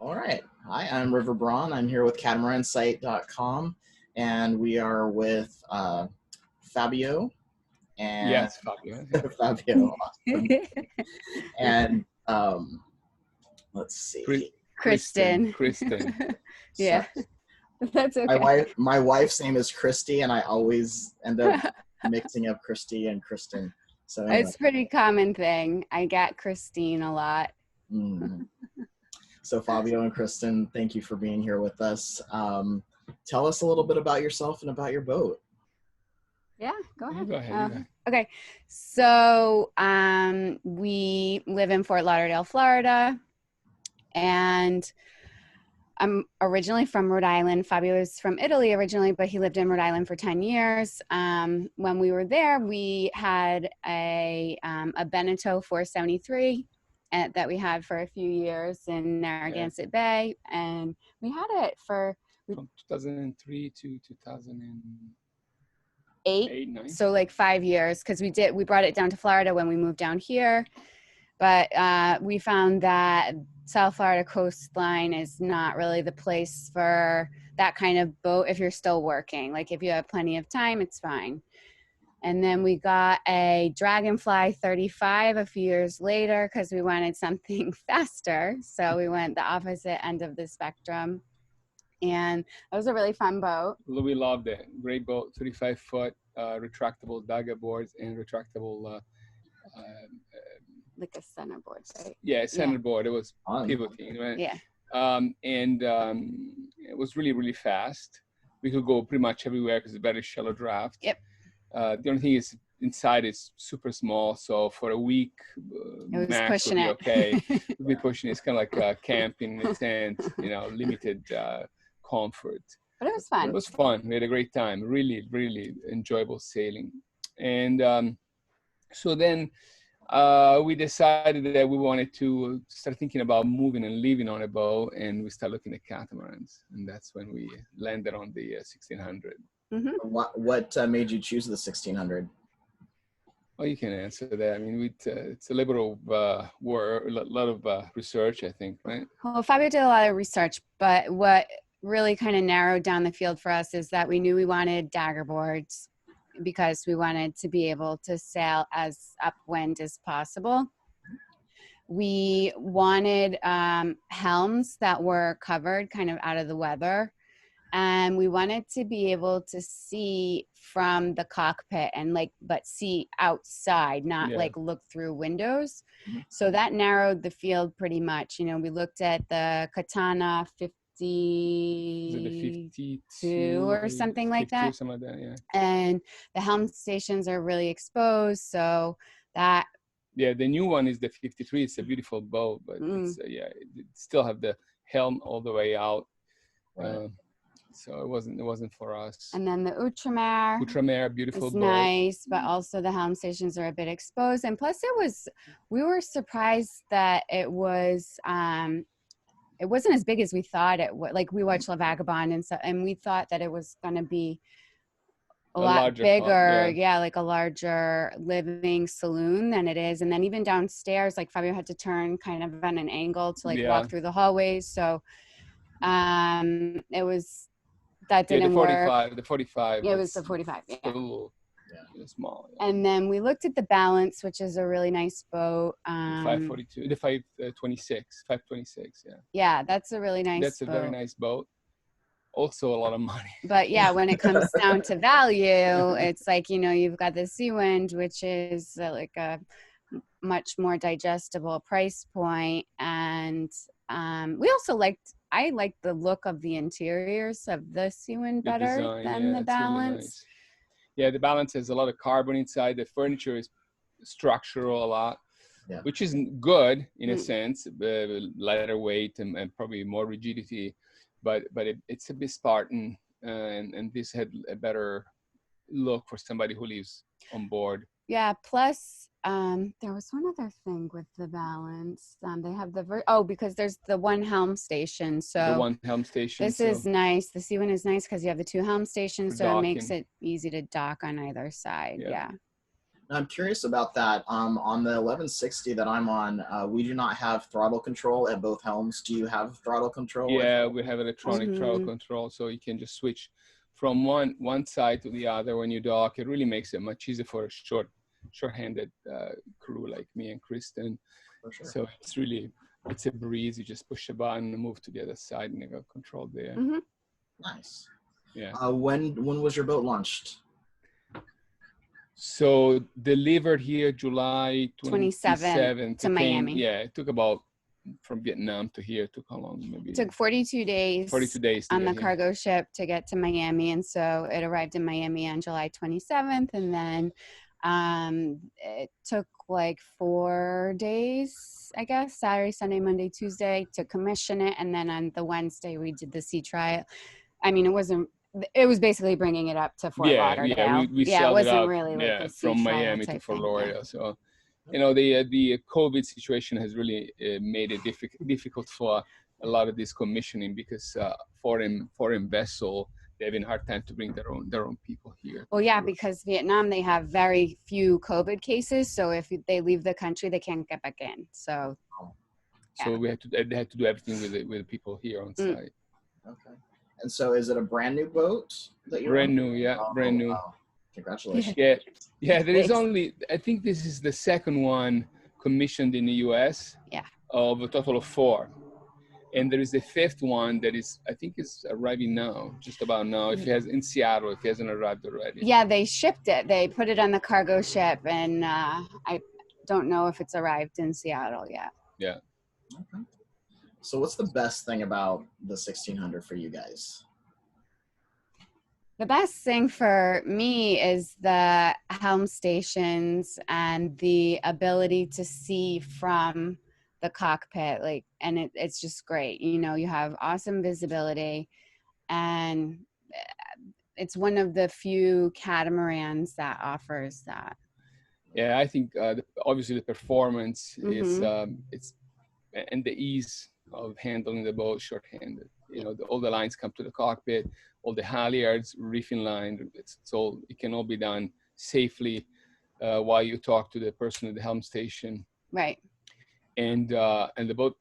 All right. Hi, I'm River Braun. I'm here with catamaransight.com, and we are with Fabio and Yes, Fabio. Fabio, awesome. And let's see. Kristen. Yeah, Sorry. that's okay. My wife's name is Christy, and I always end up mixing up Christy and Kristen. So anyway. It's a pretty common thing. I get Christine a lot. Mm. So Fabio and Kristen, thank you for being here with us. Tell us a little bit about yourself and about your boat. Yeah, go ahead. Go ahead. Okay, so we live in Fort Lauderdale, Florida, and I'm originally from Rhode Island. Fabio is from Italy originally, but he lived in Rhode Island for 10 years. When we were there, we had a Beneteau 473 that we had for a few years in Narragansett Bay, and we had it for from 2003 to 2008. 9. So like 5 years, because we brought it down to Florida when we moved down here, but we found that South Florida coastline is not really the place for that kind of boat if you're still working. Like if you have plenty of time, it's fine. And then we got a Dragonfly 35 a few years later because we wanted something faster. So we went the opposite end of the spectrum. And that was a really fun boat. We loved it. Great boat, 35-foot, retractable dagger boards and retractable... like a centerboard, right? Yeah, centerboard. It was pivoting, right? Yeah. It was really, really fast. We could go pretty much everywhere because it's a very shallow draft. Yep. The only thing is inside is super small, so for a week max would be okay. We'll be pushing it. It's kind of like camping in a tent, limited comfort. But it was fun. It was fun. We had a great time. Really, really enjoyable sailing. And so then we decided that we wanted to start thinking about moving and living on a boat, and we started looking at catamarans, and that's when we landed on the 1600. Mm-hmm. What made you choose the 1600? Well, you can answer that. I mean, it's a liberal work, a lot of research, I think, right? Well, Fabio did a lot of research, but what really kind of narrowed down the field for us is that we knew we wanted dagger boards because we wanted to be able to sail as upwind as possible. We wanted helms that were covered kind of out of the weather. And we wanted to be able to see from the cockpit and but see outside, not like look through windows. So that narrowed the field pretty much. We looked at the Katana 52 or something like that. Something like that, yeah. And the helm stations are really exposed, so that. Yeah, the new one is the 53. It's a beautiful boat, but it still have the helm all the way out. So it wasn't for us. And then the Outremer, beautiful boat. Nice, but also the helm stations are a bit exposed. And plus we were surprised that it wasn't as big as we thought it would. Like we watched La Vagabond and we thought that it was going to be a lot bigger. Like a larger living saloon than it is. And then even downstairs, like Fabio had to turn kind of on an angle to walk through the hallways. So it was... That didn't work. The 45. Yeah, it was the 45. Yeah. Small. Yeah. And then we looked at the Balance, which is a really nice boat. 542, the 526. Yeah. Yeah, that's a really nice. That's a very nice boat. Also a lot of money. But yeah, when it comes down to value, it's like you've got the Seawind, which is like a much more digestible price point, and we also I like the look of the interiors of the Seawind better than the Balance. Really nice. Yeah, the Balance has a lot of carbon inside. The furniture is structural a lot, which is good in a sense, lighter weight and probably more rigidity, but it's a bit Spartan, and this had a better look for somebody who lives on board. Yeah, plus there was one other thing with the Balance. They have because there's the one helm station. So the one helm station. This is nice. The Seawind is nice because you have the two helm stations, so docking. It makes it easy to dock on either side. Yeah. I'm curious about that. On the 1160 that I'm on, we do not have throttle control at both helms. Do you have throttle control? Yeah, we have electronic throttle control, so you can just switch from one side to the other when you dock. It really makes it much easier for a short-handed crew like me and Kristen. For sure. So it's a breeze. You just push a button and move to the other side, and you got control there. Nice. Yeah. When was your boat launched? So delivered here July 27th to Miami. Yeah, it took about, from Vietnam to here, it took how long? Maybe it took 42 days. 42 days on the cargo ship to get to Miami, and so it arrived in Miami on July 27th, and then it took like 4 days, I guess, Saturday, Sunday, Monday, Tuesday to commission it, and then on the Wednesday we did the sea trial. I mean, it was basically bringing it up to Fort Lauderdale. Yeah, we it wasn't it out, really like a sea from trial Miami to type Fort thing. Lauderdale. So, you know, the COVID situation has really made it difficult for a lot of this commissioning, because foreign vessel, they're having a hard time to bring their own people here. Well, yeah, because Vietnam, they have very few COVID cases, so if they leave the country, they can't get back in. So, so they had to do everything with the people here on site. Okay. And so, is it a brand new boat that you're brand on? new? Yeah, brand new. Wow. Congratulations. Yeah. There is only, I think this is the second one commissioned in the U.S. Yeah. Of a total of 4. And there is a 5th one that I think is arriving now, just about now. If in Seattle, if it hasn't arrived already. Yeah, they shipped it. They put it on the cargo ship, and I don't know if it's arrived in Seattle yet. Yeah. Okay. So what's the best thing about the 1600 for you guys? The best thing for me is the helm stations and the ability to see from the cockpit, and it's just great. You know, you have awesome visibility, and it's one of the few catamarans that offers that. Yeah, I think obviously the performance is and the ease of handling the boat short-handed. You know, all the lines come to the cockpit, all the halyards, reefing line, it can all be done safely while you talk to the person at the helm station. Right. And the boat,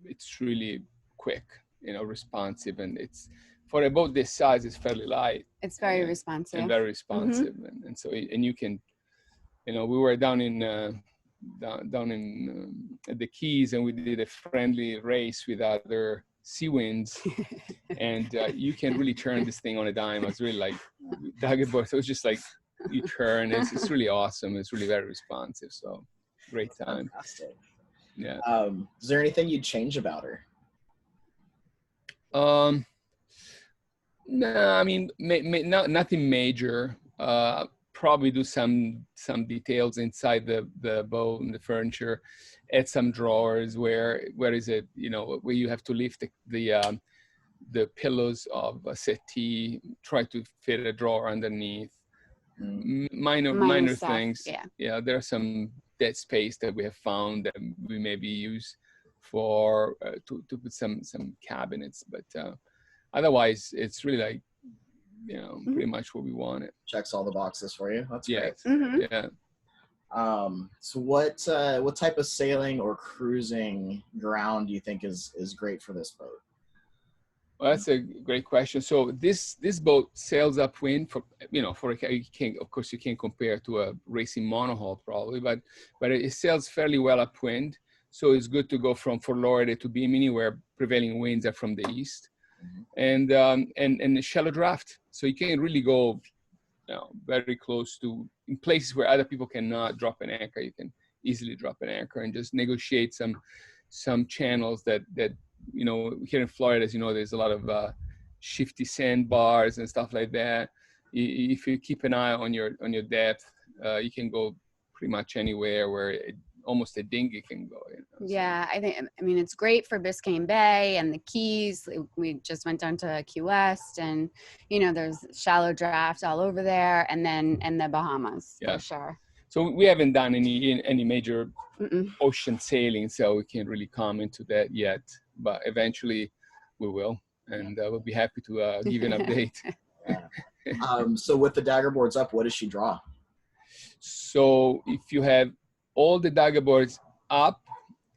it's really quick, you know, responsive, and it's, for a boat this size, it's fairly light. It's very responsive. And very responsive, and so you can, you know, we were down in at the Keys, and we did a friendly race with other Seawinds, and you can really turn this thing on a dime. I was really like, Daggerboard, so it was just like, you turn, it's really awesome. It's really very responsive, so great time. Fantastic. Yeah. Is there anything you'd change about her? No, I mean, nothing major. Probably do some details inside the boat and the furniture, add some drawers where is it, you know, where you have to lift the pillows of a settee, try to fit a drawer underneath. Minor things. Yeah, there are some dead space that we have found that we maybe use for to put some cabinets, but otherwise it's really like, you know, pretty much what we wanted. Checks all the boxes for you. That's great. Yeah. So what type of sailing or cruising ground do you think is great for this boat? Well, that's a great question. So this boat sails upwind for, you know, of course you can't compare to a racing monohull probably, but it sails fairly well upwind. So it's good to go from Fort Lauderdale to Bimini, where prevailing winds are from the east, and a shallow draft. So you can really go, you know, very close to, in places where other people cannot drop an anchor. You can easily drop an anchor and just negotiate some channels that you know, here in Florida, as you know, there's a lot of shifty sandbars and stuff like that. If you keep an eye on your depth, you can go pretty much anywhere where almost a dinghy can go. You know, yeah, I mean, it's great for Biscayne Bay and the Keys. We just went down to Key West, and you know, there's shallow draft all over there, and the Bahamas for sure. So we haven't done any major ocean sailing, so we can't really comment to that yet. But eventually, we will, and we'll be happy to give you an update. So with the dagger boards up, what does she draw? So if you have all the dagger boards up,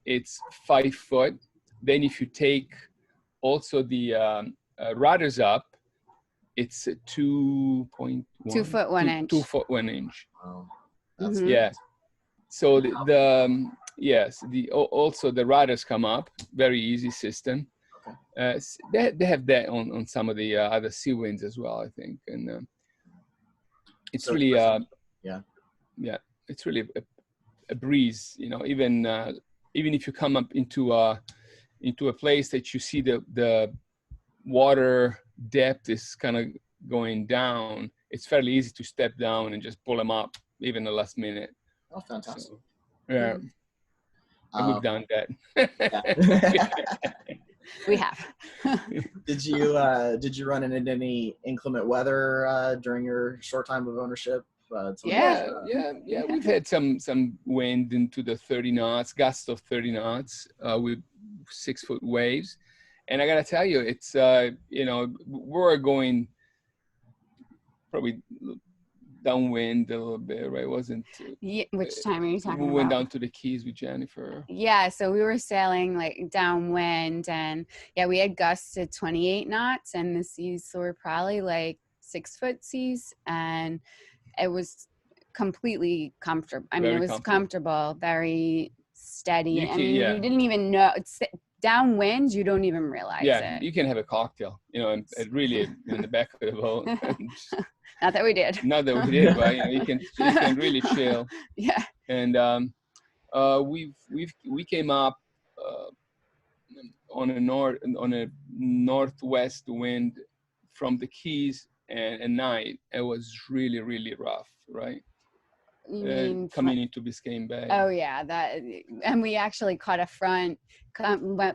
it's 5 foot. Then if you take also the rudders up, it's 2.1. 2 foot 1 inch. 2 foot 1 inch. Wow. That's Yeah. So yes, also the rudders come up. Very easy system. They have that on some of the other Seawinds as well, I think, and it's really it's really a breeze. You know, even if you come up into a place that you see the water depth is kind of going down, it's fairly easy to step down and just pull them up even the last minute. Oh, fantastic. So, yeah. And we've done that. We have. Did you run into any inclement weather during your short time of ownership? Yeah. We've had some wind into the 30 knots, gusts of 30 knots with 6 foot waves. And I gotta tell you, it's we're going probably downwind a little bit, right? Wasn't which time are you talking about? We went down to the Keys with Jennifer. Yeah, so we were sailing like downwind, and we had gusts at 28 knots, and the seas were probably like 6 foot seas, and it was completely comfortable. I mean, it was comfortable, very steady. You didn't even know. It's downwind, you don't even realize it. You can have a cocktail, and really in the back of the boat. Not that we did. Not that we did, but you can really chill. Yeah. And we came up on a northwest wind from the Keys, and at night it was really, really rough, right? You mean coming into Biscayne Bay? Oh yeah, and we actually caught a front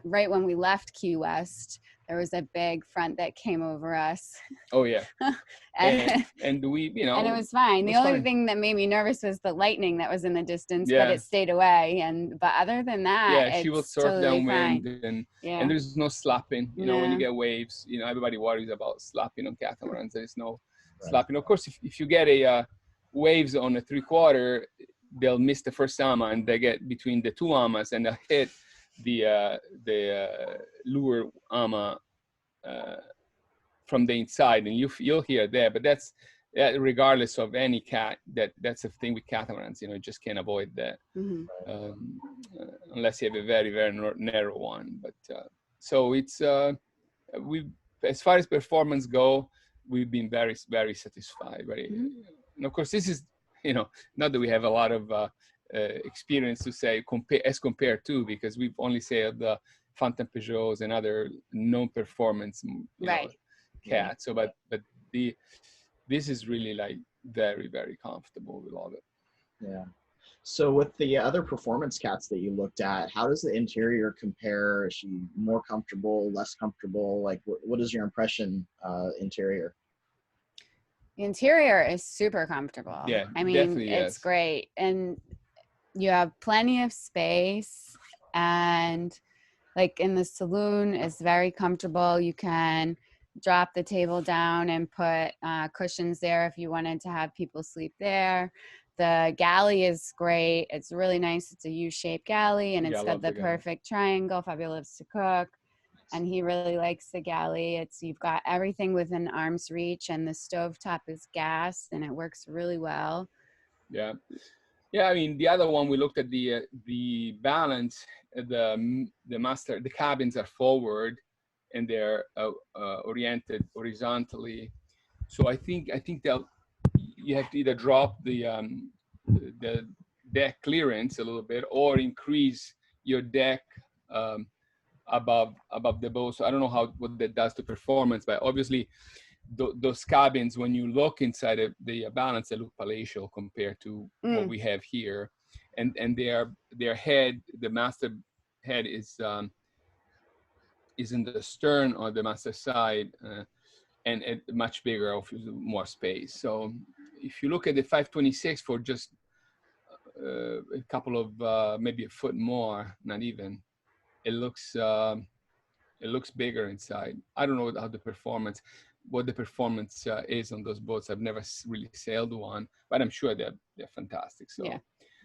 right when we left Key West. There was a big front that came over us. Oh yeah. and we, and it was fine. The only thing that made me nervous was the lightning that was in the distance, but it stayed away. But other than that, she will surf totally downwind, fine. And there's no slapping. When you get waves, everybody worries about slapping on catamarans. There's no slapping. Of course, if you get a waves on a 3/4, they'll miss the first ama, and they get between the two amas, and they'll hit the lure ama from the inside, and you'll hear that. But that's regardless of any cat. That's the thing with catamarans. You just can't avoid that unless you have a very, very narrow one. But so it's as far as performance go, we've been very, very satisfied. And of course, this is not that we have a lot of experience to say compared to, because we've only sailed the Phantom Peugeots and other non-performance cats. So, but this is really like very, very comfortable. We love it. Yeah. So with the other performance cats that you looked at, how does the interior compare? Is she more comfortable, less comfortable? Like, what is your impression interior? The interior is super comfortable. Yeah, I mean, it's great. And you have plenty of space, and like in the saloon is very comfortable. You can drop the table down and put cushions there if you wanted to have people sleep there. The galley is great. It's really nice. It's a U-shaped galley, and it's got the perfect triangle. Fabio loves to cook, and he really likes the galley. You've got everything within arm's reach, and the stovetop is gas, and it works really well. Yeah. I mean, the other one, we looked at the balance. The cabins are forward, and they're oriented horizontally. So I think that you have to either drop the deck clearance a little bit, or increase your deck above the bow. So I don't know what that does to performance, but obviously those cabins, when you look inside the balance, they look palatial compared to what we have here, and their head, the master head is in the stern or the master side, and much bigger, obviously more space. So if you look at the 526 for just a couple of maybe a foot more, not even, it looks bigger inside. I don't know how the performance. what the performance is on those boats. I've never really sailed one, but I'm sure they're fantastic. So, yeah.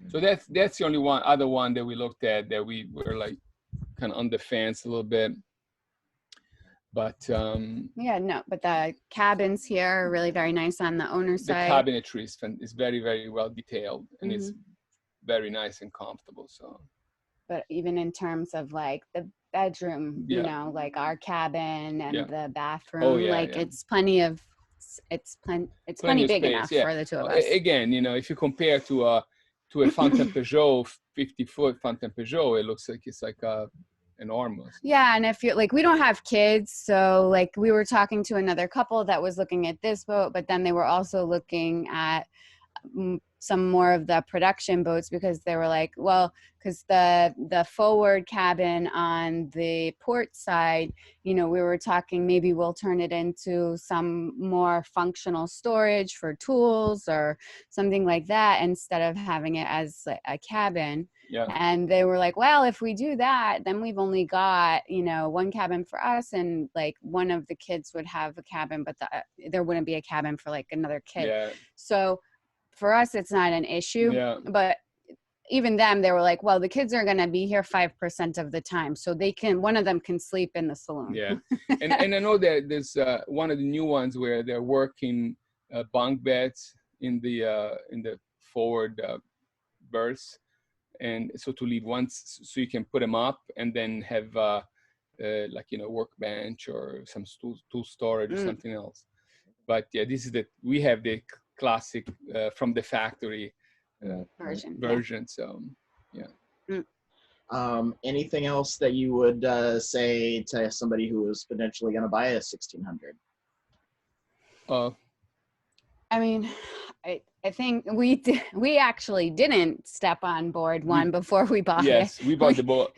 So that's the only other one that we looked at that we were like kind of on the fence a little bit. But yeah, no, but the cabins here are really very nice on the owner's side. The cabinetry is very, very well detailed, and it's very nice and comfortable. So, but even in terms of like the bedroom, you know, like our cabin and the bathroom, it's plenty big enough for the two of us. Again, you know, if you compare to a Fountaine Peugeot 50-foot Fountaine Peugeot, it looks like it's like enormous. Yeah, and if you're like, we don't have kids, so like we were talking to another couple that was looking at this boat, but then they were also looking at some more of the production boats, because they were like, well, because the forward cabin on the port side, you know, we were talking maybe we'll turn it into some more functional storage for tools or something like that instead of having it as a cabin. Yeah. And they were like, well, if we do that, then we've only got, you know, one cabin for us, and like one of the kids would have a cabin, but there wouldn't be a cabin for like another kid. Yeah. So for us, it's not an issue. Yeah. But even them, they were like, well, the kids are going to be here 5% of the time, so one of them can sleep in the saloon. Yeah. And I know that there's one of the new ones where they're working bunk beds in the forward berths. And so to leave once, so you can put them up and then have like, you know, workbench or some tool storage or something else. But yeah, we have the classic from the factory version. So yeah. Anything else that you would say to somebody who was potentially going to buy a 1600? I mean, I think we actually didn't step on board one before we bought it. Yes, we bought the boat.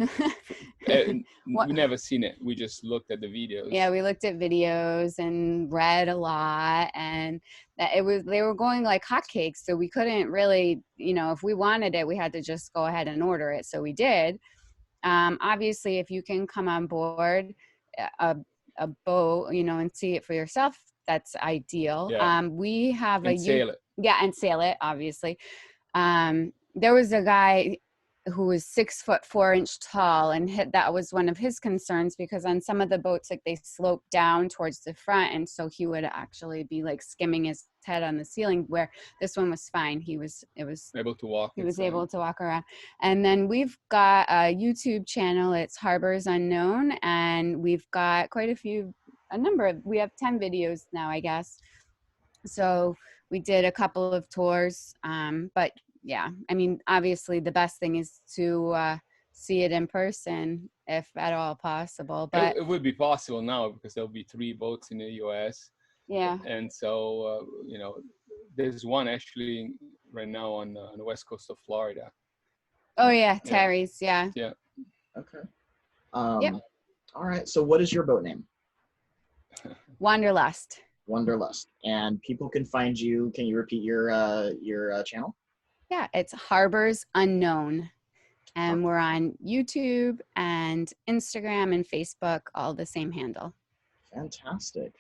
We never seen it. We just looked at the videos. Yeah, we looked at videos and read a lot, and they were going like hotcakes. So we couldn't really, you know, if we wanted it, we had to just go ahead and order it. So we did. Obviously, if you can come on board a boat, you know, and see it for yourself, that's ideal. Yeah. We have and sail it. Yeah, and sail it, obviously. There was a guy who was 6'4" tall, and that was one of his concerns, because on some of the boats, like, they slope down towards the front, and so he would actually be like skimming his head on the ceiling, where this one was fine. He was able to walk. He was able to walk around. And then we've got a YouTube channel. It's Harbors Unknown, and we've got we have 10 videos now, I guess. So we did a couple of tours, but yeah, I mean, obviously the best thing is to see it in person, if at all possible. But it would be possible now, because there'll be 3 boats in the U.S. Yeah. And so, you know, there's one actually right now on the west coast of Florida. Oh yeah, Terry's. Yeah. Yeah. Okay. All right. So what is your boat name? Wanderlust. Wanderlust. And people can find you. Can you repeat your channel? Yeah, it's Harbors Unknown. And we're on YouTube and Instagram and Facebook, all the same handle. Fantastic.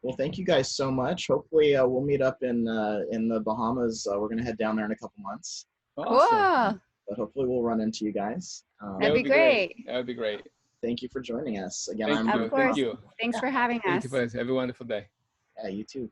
Well, thank you guys so much. Hopefully we'll meet up in the Bahamas. We're going to head down there in a couple months. Awesome. Cool. But hopefully we'll run into you guys. That'd be great. That would be great. Thank you for joining us. Again, Thank you. Of course. Thank you. Thanks for having us. Thank you. Have a wonderful day. Yeah, you too.